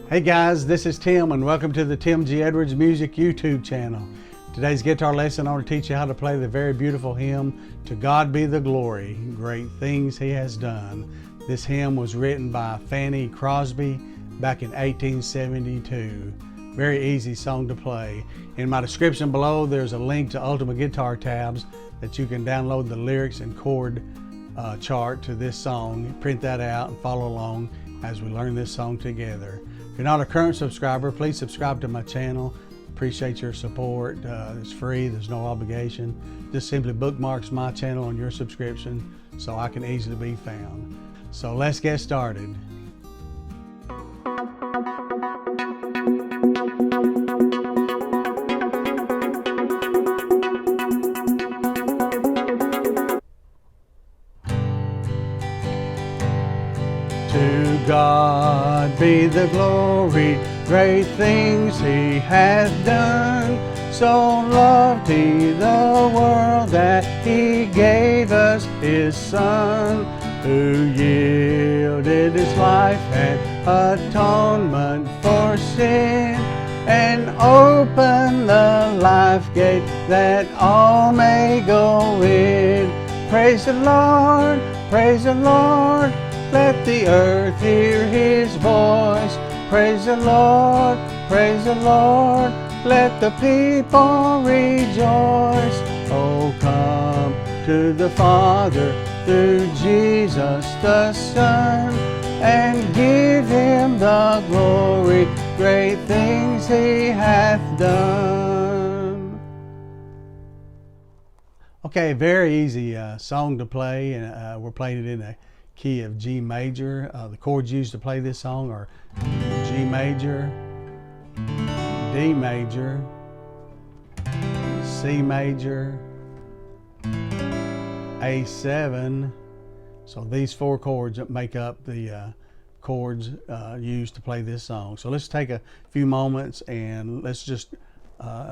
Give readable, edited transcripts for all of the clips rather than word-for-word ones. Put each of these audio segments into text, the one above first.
Hey guys, this is Tim and welcome to the Tim G. Edwards Music YouTube channel. Today's guitar lesson, I want to teach you how to play the very beautiful hymn, To God Be the Glory, Great Things He Has Done. This hymn was written by Fanny Crosby back in 1872. Very easy song to play. In my description below, there's a link to Ultimate Guitar tabs that you can download the lyrics and chord chart to this song. Print that out and follow along as we learn this song together. If you're not a current subscriber, please subscribe to my channel. Appreciate your support. It's free, there's no obligation. Just simply bookmarks my channel on your subscription so I can easily be found. So let's get started. To God be the glory, great things He hath done. So loved He the world that He gave us His Son, who yielded His life and atonement for sin, and opened the life gate that all may go in. Praise the Lord, praise the Lord. Let the earth hear His voice. Praise the Lord, praise the Lord. Let the people rejoice. Oh, come to the Father through Jesus the Son, and give Him the glory, great things He hath done. Okay, very easy song to play, and we're playing it in a key of G major. The chords used to play this song are G major, D major, C major, A7. So these four chords that make up the chords used to play this song. So let's take a few moments and let's just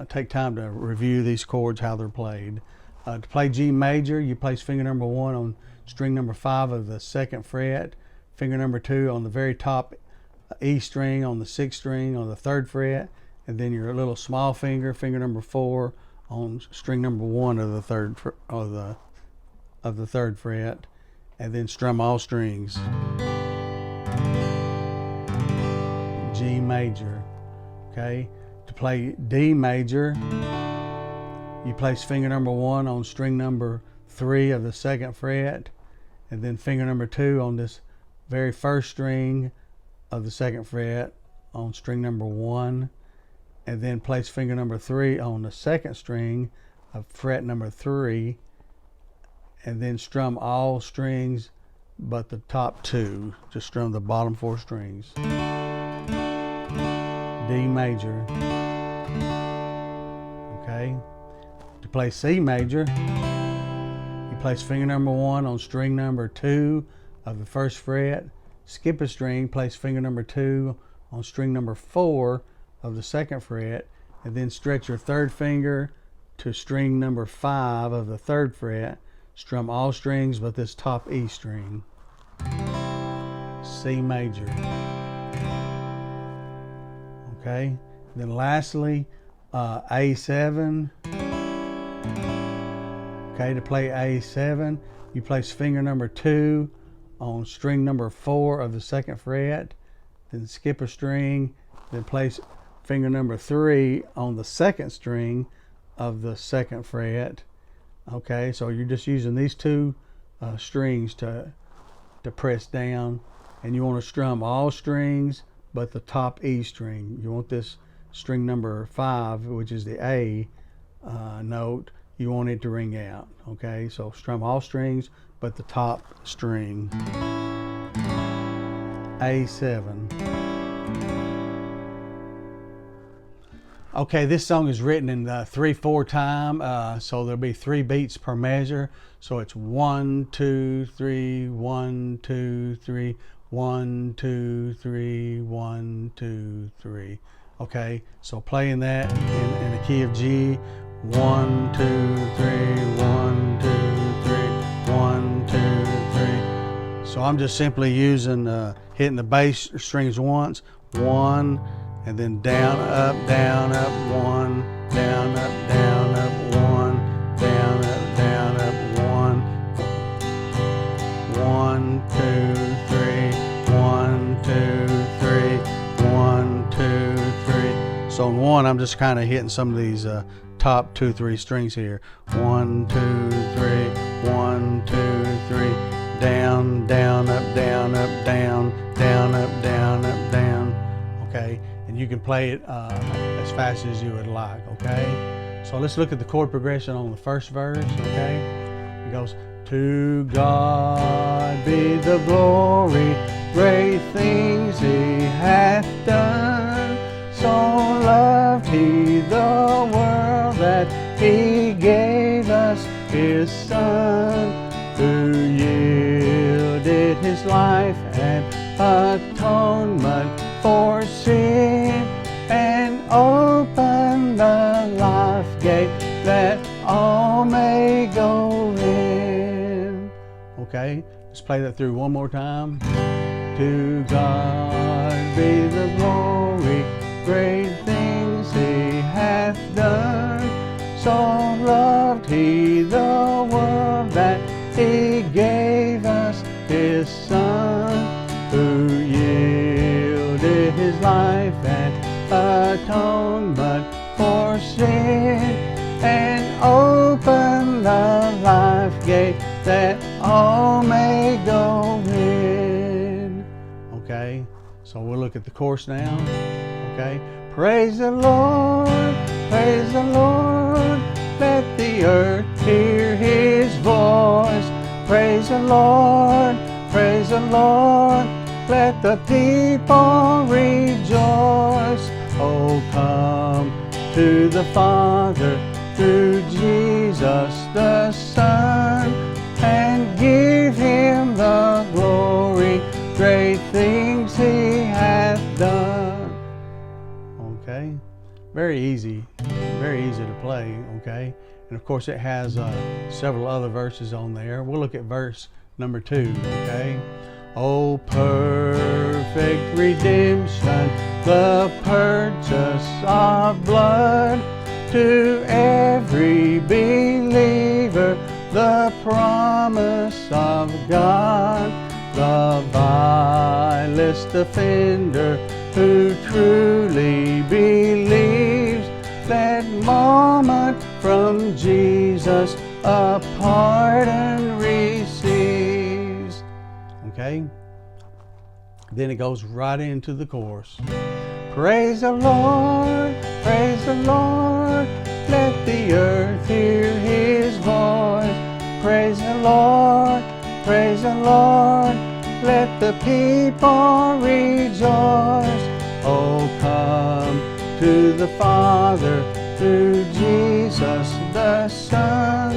take time to review these chords, how they're played. To play G major, you place finger number 1 on string number 5 of the 2nd fret, finger number 2 on the very top E string on the 6th string on the 3rd fret, and then your little small finger, finger number 4 on string number 1 of the 3rd fret, and then strum all strings. G major. Okay, to play D major, you place finger number 1 on string number 3 of the 2nd fret, and then finger number 2 on this very first string of the 2nd fret on string number 1, and then place finger number 3 on the 2nd string of fret number 3, and then strum all strings but the top 2. Just strum the bottom 4 strings. D major. Okay. To play C major, you place finger number 1 on string number 2 of the 1st fret, skip a string, place finger number 2 on string number 4 of the 2nd fret, and then stretch your 3rd finger to string number 5 of the 3rd fret, strum all strings but this top E string. C major. Okay, then lastly A7. Okay, to play A7, you place finger number 2 on string number 4 of the 2nd fret, then skip a string, then place finger number 3 on the 2nd string of the 2nd fret. Okay, so you're just using these 2 strings to press down, and you want to strum all strings but the top E string. You want this string number 5, which is the A note, you want it to ring out. Okay, so strum all strings but the top string. A7. Okay, this song is written in 3/4 time, so there'll be 3 beats per measure. So it's 1 2 3 1 2 3 1 2 3 1 2 3. Okay, so playing that in the key of G. 1 2 3 1 2 3 1 2 3. So I'm just simply using hitting the bass strings once, 1, and then down, up, 1, down, up, 1, down, up, 1, down, up, 1. 1, 2, 3, 1, 2, 3, 1, 2, 3. So on 1, I'm just kind of hitting some of these top 2, 3 strings here. 1, 2, 3, 1, 2, 3. Down, down, up, down, up, down, down, up, down, up, down. Okay, and you can play it as fast as you would like. Okay, so let's look at the chord progression on the first verse. Okay, it goes, to God be the glory, great things He hath done. So loved He the world that He gave us His Son, who yielded His life and atonement for sin, and opened the life gate that all may go in. Okay, let's play that through one more time. To God be the glory, great things He hath done. So loved He the world that He gave us His Son, who yielded His life and atonement for sin, and opened the life gate that all may go in. Okay, so we'll look at the chorus now. Okay, praise the Lord, praise the Lord, let the earth hear His voice. Praise the Lord, praise the Lord, let the people rejoice. Oh, come to the Father through Jesus the Son, and give Him the glory, great things He hath done. Okay, very easy to play. Okay, and of course it has several other verses on there. We'll look at verse number 2. Okay, oh, perfect redemption, the purchase of blood, to every believer the promise of God. The vilest offender who truly believes, that moment from Jesus a pardon receives. Okay, then it goes right into the chorus. Praise the Lord, praise the Lord, let the earth hear His voice. Praise the Lord, praise the Lord, let the people rejoice. Oh, come to the Father through Jesus the Son,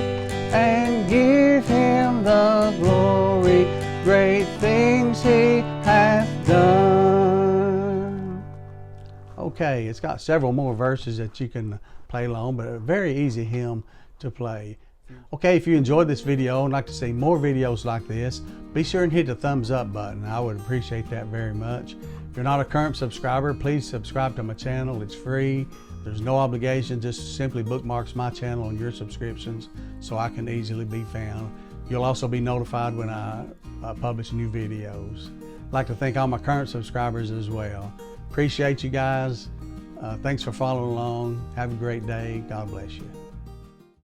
and give Him the glory, great things He hath done. Okay, it's got several more verses that you can play along, but a very easy hymn to play. Okay, if you enjoyed this video and like to see more videos like this, be sure and hit the thumbs up button. I would appreciate that very much. If you're not a current subscriber, please subscribe to my channel. It's free. There's no obligation. Just simply bookmarks my channel on your subscriptions so I can easily be found. You'll also be notified when I publish new videos. I'd like to thank all my current subscribers as well. Appreciate you guys. Thanks for following along. Have a great day. God bless you.